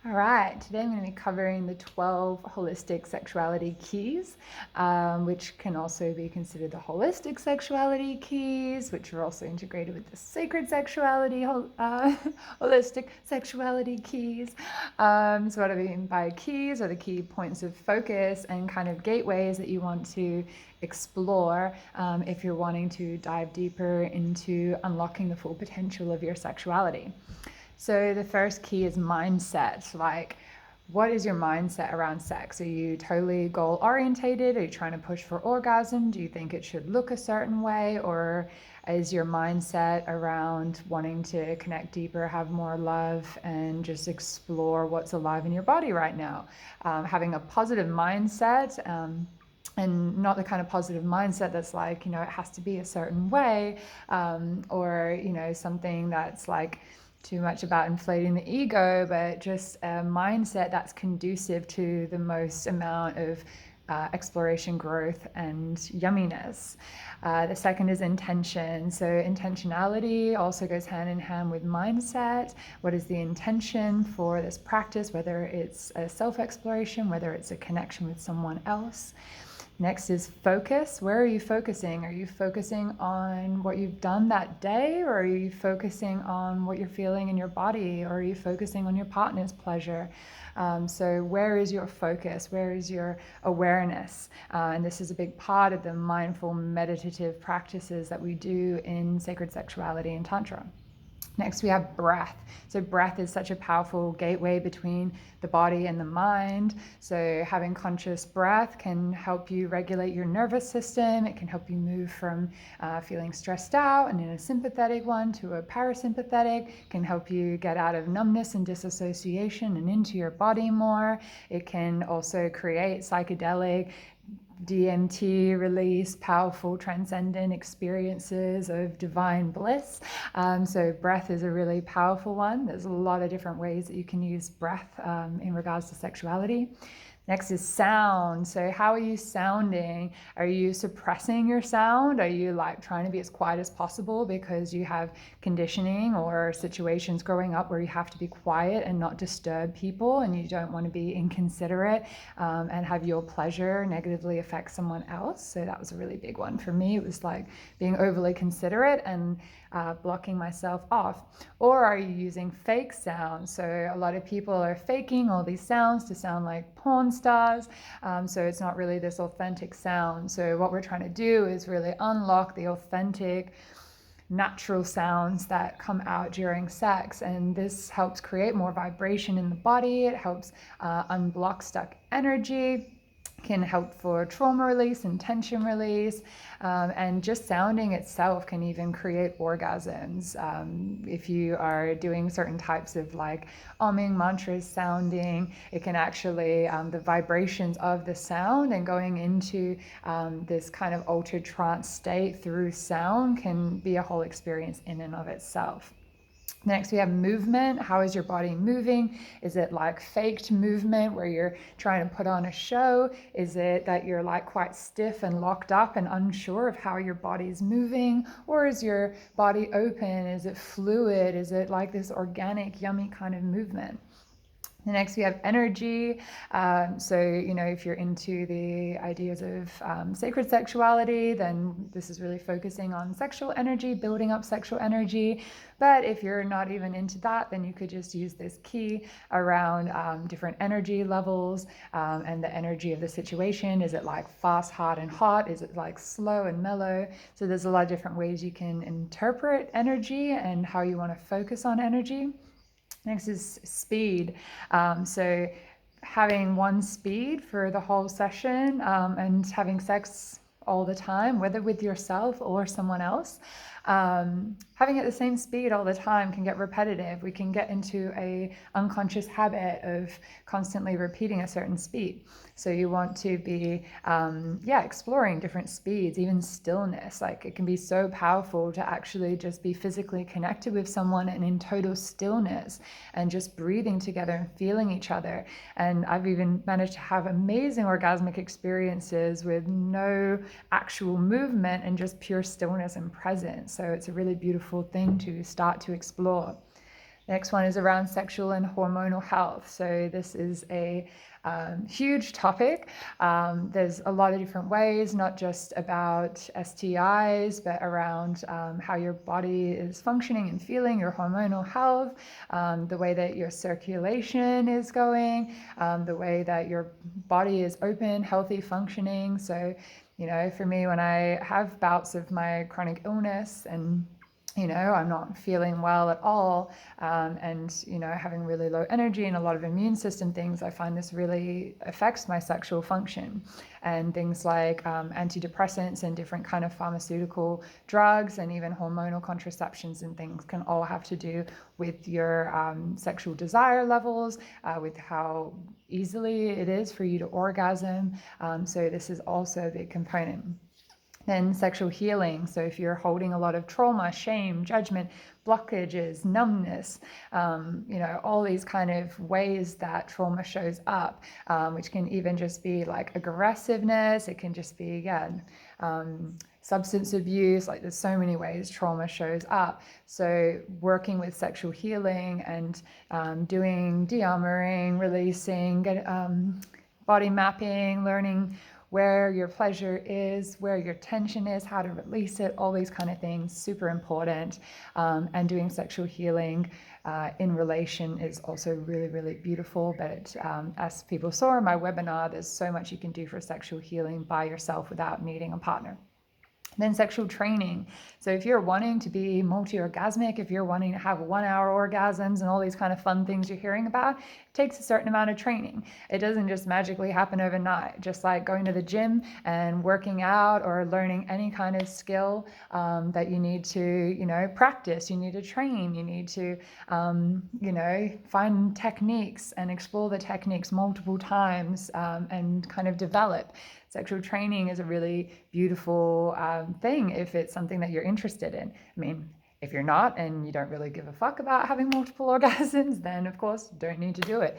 All right, today I'm going to be covering the 12 holistic sexuality keys, which can also be considered the holistic sexuality keys, which are also integrated with the sacred sexuality, holistic sexuality keys. So what I mean by keys are the key points of focus and kind of gateways that you want to explore if you're wanting to dive deeper into unlocking the full potential of your sexuality. So the first key is mindset. Like, what is your mindset around sex? Are you totally goal orientated? Are you trying to push for orgasm? Do you think it should look a certain way? Or is your mindset around wanting to connect deeper, have more love, and just explore what's alive in your body right now? Having a positive mindset, and not the kind of positive mindset that's like, it has to be a certain way, or, something that's like too much about inflating the ego, but just a mindset that's conducive to the most amount of exploration, growth, and yumminess. The second is intention. So intentionality also goes hand in hand with mindset. What is the intention for this practice, whether it's a self-exploration, whether it's a connection with someone else? Next is focus. Where are you focusing? Are you focusing on what you've done that day, or are you focusing on what you're feeling in your body, or are you focusing on your partner's pleasure? So where is your focus? Where is your awareness? And this is a big part of the mindful meditative practices that we do in sacred sexuality and Tantra. Next, we have breath. So breath is such a powerful gateway between the body and the mind. So having conscious breath can help you regulate your nervous system. It can help you move from feeling stressed out and in a sympathetic one to a parasympathetic. It can help you get out of numbness and disassociation and into your body more. It can also create psychedelic DMT release, powerful transcendent experiences of divine bliss. So breath is a really powerful one. There's a lot of different ways that you can use breath in regards to sexuality. Next is sound. So how are you sounding? Are you suppressing your sound? Are you like trying to be as quiet as possible because you have conditioning or situations growing up where you have to be quiet and not disturb people, and you don't want to be inconsiderate and have your pleasure negatively affect someone else? So that was a really big one for me. It was like being overly considerate and blocking myself off. Or are you using fake sounds? So a lot of people are faking all these sounds to sound like porn stars. So it's not really this authentic sound. So what we're trying to do is really unlock the authentic, natural sounds that come out during sex. And this helps create more vibration in the body. It helps unblock stuck energy, can help for trauma release and tension release, and just sounding itself can even create orgasms. If you are doing certain types of like umming, mantras, sounding, it can actually, the vibrations of the sound and going into this kind of altered trance state through sound can be a whole experience in and of itself. Next, we have movement. How is your body moving? Is it like faked movement where you're trying to put on a show? Is it that you're like quite stiff and locked up and unsure of how your body's moving? Or is your body open? Is it fluid? Is it like this organic, yummy kind of movement? The next, we have energy. So, if you're into the ideas of sacred sexuality, then this is really focusing on sexual energy, building up sexual energy. But if you're not even into that, then you could just use this key around different energy levels and the energy of the situation. Is it like fast, hard, and hot? Is it like slow and mellow? So there's a lot of different ways you can interpret energy and how you want to focus on energy. Next is speed. So having one speed for the whole session and having sex all the time, whether with yourself or someone else. Having it the same speed all the time can get repetitive. We can get into a unconscious habit of constantly repeating a certain speed. So you want to be, exploring different speeds, even stillness. Like it can be so powerful to actually just be physically connected with someone and in total stillness and just breathing together and feeling each other. And I've even managed to have amazing orgasmic experiences with no actual movement and just pure stillness and presence. So it's a really beautiful thing to start to explore. Next one is around sexual and hormonal health. So this is a huge topic. There's a lot of different ways, not just about STIs, but around how your body is functioning and feeling, your hormonal health, the way that your circulation is going, the way that your body is open, healthy, functioning. So, you know, for me, when I have bouts of my chronic illness and I'm not feeling well at all, and, having really low energy and a lot of immune system things, I find this really affects my sexual function. And things like antidepressants and different kind of pharmaceutical drugs and even hormonal contraceptions and things can all have to do with your sexual desire levels, with how easily it is for you to orgasm. So this is also a big component. Then sexual healing. So if you're holding a lot of trauma, shame, judgment, blockages, numbness, all these kind of ways that trauma shows up, which can even just be like aggressiveness. It can just be, substance abuse. Like there's so many ways trauma shows up. So working with sexual healing and doing de-armoring, releasing, body mapping, learning where your pleasure is, where your tension is, how to release it, all these kind of things, super important. And doing sexual healing in relation is also really, really beautiful. But as people saw in my webinar, there's so much you can do for sexual healing by yourself without needing a partner. Then sexual training. So if you're wanting to be multi-orgasmic, if you're wanting to have 1 hour orgasms and all these kind of fun things you're hearing about, it takes a certain amount of training. It doesn't just magically happen overnight. Just like going to the gym and working out or learning any kind of skill that you need to, practice, you need to train, you need to, find techniques and explore the techniques multiple times and kind of develop. Sexual training is a really beautiful thing if it's something that you're interested in. I mean, if you're not and you don't really give a fuck about having multiple orgasms, then of course don't need to do it.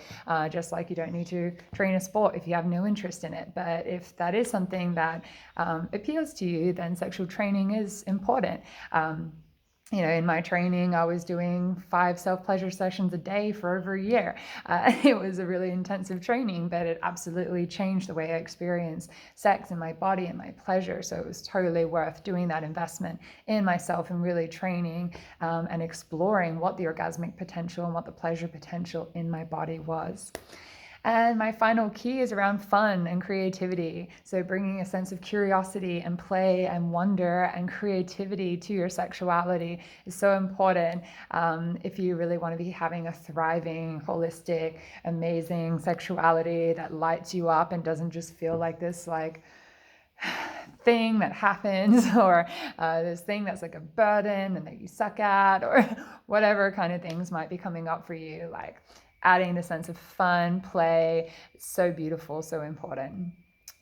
Just like you don't need to train a sport if you have no interest in it. But if that is something that appeals to you, then sexual training is important. In my training, I was doing 5 self-pleasure sessions a day for over a year. It was a really intensive training, but it absolutely changed the way I experienced sex and my body and my pleasure. So it was totally worth doing that investment in myself and really training and exploring what the orgasmic potential and what the pleasure potential in my body was. And my final key is around fun and creativity. So bringing a sense of curiosity and play and wonder and creativity to your sexuality is so important if you really want to be having a thriving, holistic, amazing sexuality that lights you up and doesn't just feel like this thing that happens or this thing that's like a burden and that you suck at or whatever kind of things might be coming up for you. Like adding the sense of fun, play, it's so beautiful, so important.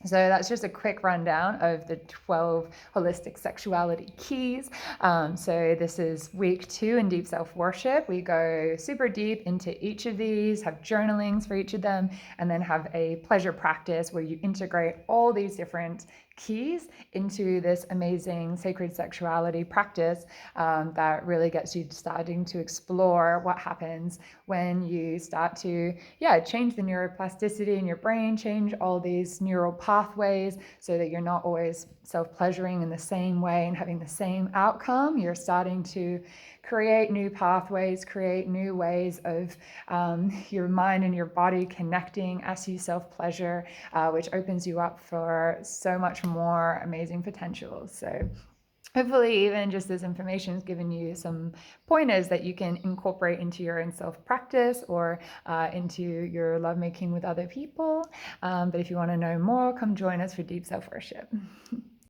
So that's just a quick rundown of the 12 holistic sexuality keys. So this is week 2 in Deep Self-Worship. We go super deep into each of these, have journalings for each of them, and then have a pleasure practice where you integrate all these different keys into this amazing sacred sexuality practice that really gets you starting to explore what happens when you start to change the neuroplasticity in your brain, change all these neural pathways so that you're not always self-pleasuring in the same way and having the same outcome. You're starting to create new pathways, create new ways of your mind and your body connecting as you self-pleasure, which opens you up for so much more amazing potential. So hopefully even just this information has given you some pointers that you can incorporate into your own self-practice or into your lovemaking with other people. But if you want to know more, come join us for Deep Self-Worship.